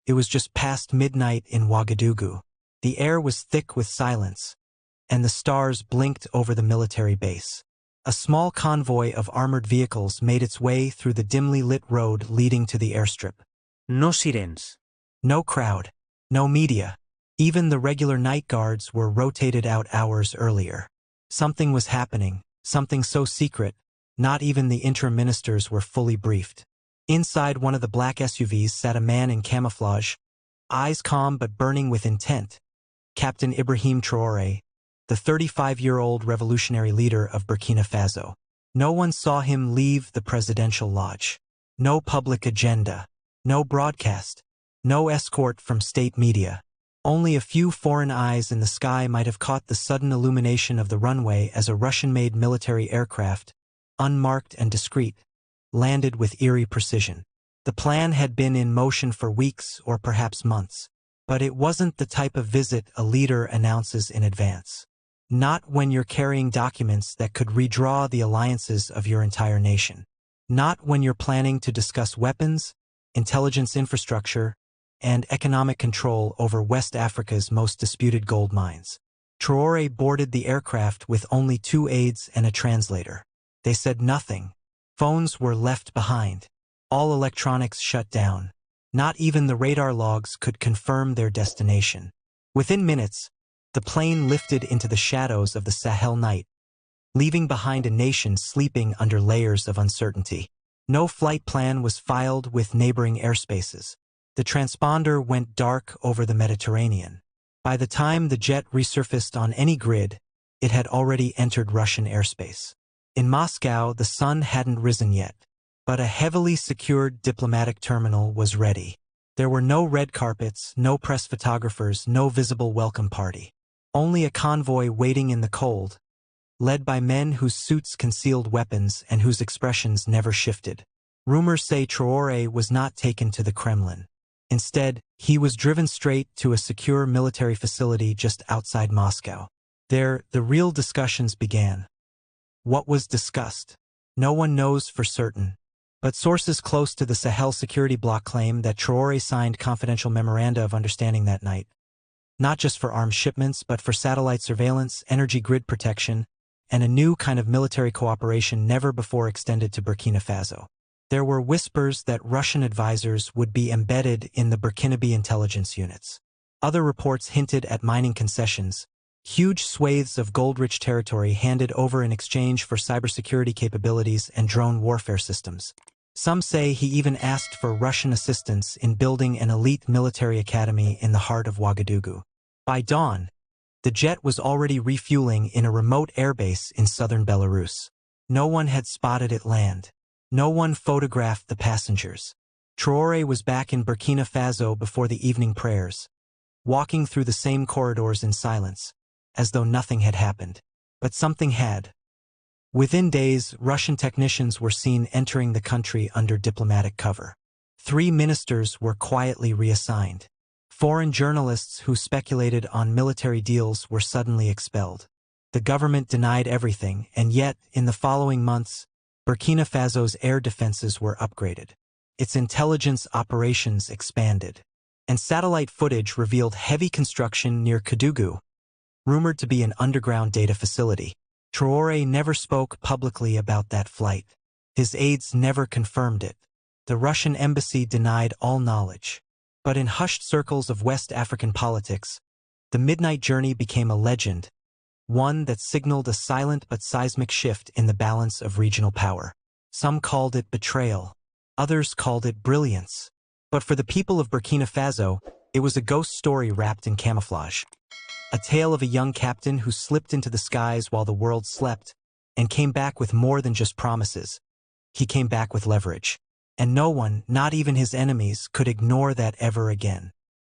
It was just past midnight in Ouagadougou. The air was thick with silence, and the stars blinked over the military base. A small convoy of armored vehicles made its way through the dimly lit road leading to the airstrip. No sirens. No crowd. No media. Even the regular night guards were rotated out hours earlier. Something was happening, something so secret, not even the interim ministers were fully briefed. Inside one of the black SUVs sat a man in camouflage, eyes calm but burning with intent. Captain Ibrahim Traoré, the 35-year-old revolutionary leader of Burkina Faso. No one saw him leave the presidential lodge. No public agenda. No broadcast. No escort from state media. Only a few foreign eyes in the sky might have caught the sudden illumination of the runway as a Russian-made military aircraft, unmarked and discreet, landed with eerie precision. The plan had been in motion for weeks or perhaps months, but it wasn't the type of visit a leader announces in advance. Not when you're carrying documents that could redraw the alliances of your entire nation. Not when you're planning to discuss weapons, intelligence infrastructure, and economic control over West Africa's most disputed gold mines. Traoré boarded the aircraft with only 2 aides and a translator. They said nothing. Phones were left behind. All electronics shut down. Not even the radar logs could confirm their destination. Within minutes, the plane lifted into the shadows of the Sahel night, leaving behind a nation sleeping under layers of uncertainty. No flight plan was filed with neighboring airspaces. The transponder went dark over the Mediterranean. By the time the jet resurfaced on any grid, it had already entered Russian airspace. In Moscow, the sun hadn't risen yet, but a heavily secured diplomatic terminal was ready. There were no red carpets, no press photographers, no visible welcome party. Only a convoy waiting in the cold, led by men whose suits concealed weapons and whose expressions never shifted. Rumors say Traoré was not taken to the Kremlin. Instead, he was driven straight to a secure military facility just outside Moscow. There, the real discussions began. What was discussed? No one knows for certain, but sources close to the Sahel security bloc claim that Traoré signed confidential memoranda of understanding that night. Not just for arms shipments, but for satellite surveillance, energy grid protection, and a new kind of military cooperation never before extended to Burkina Faso. There were whispers that Russian advisors would be embedded in the Burkinabe intelligence units. Other reports hinted at mining concessions, huge swathes of gold-rich territory handed over in exchange for cybersecurity capabilities and drone warfare systems. Some say he even asked for Russian assistance in building an elite military academy in the heart of Ouagadougou. By dawn, the jet was already refueling in a remote airbase in southern Belarus. No one had spotted it land. No one photographed the passengers. Traoré was back in Burkina Faso before the evening prayers, walking through the same corridors in silence, as though nothing had happened. But something had. Within days, Russian technicians were seen entering the country under diplomatic cover. 3 ministers were quietly reassigned. Foreign journalists who speculated on military deals were suddenly expelled. The government denied everything, and yet, in the following months, Burkina Faso's air defenses were upgraded. Its intelligence operations expanded. And satellite footage revealed heavy construction near Ouagadougou, rumored to be an underground data facility. Traoré never spoke publicly about that flight. His aides never confirmed it. The Russian embassy denied all knowledge. But in hushed circles of West African politics, the midnight journey became a legend, one that signaled a silent but seismic shift in the balance of regional power. Some called it betrayal. Others called it brilliance. But for the people of Burkina Faso, it was a ghost story wrapped in camouflage. A tale of a young captain who slipped into the skies while the world slept and came back with more than just promises. He came back with leverage. And no one, not even his enemies, could ignore that ever again.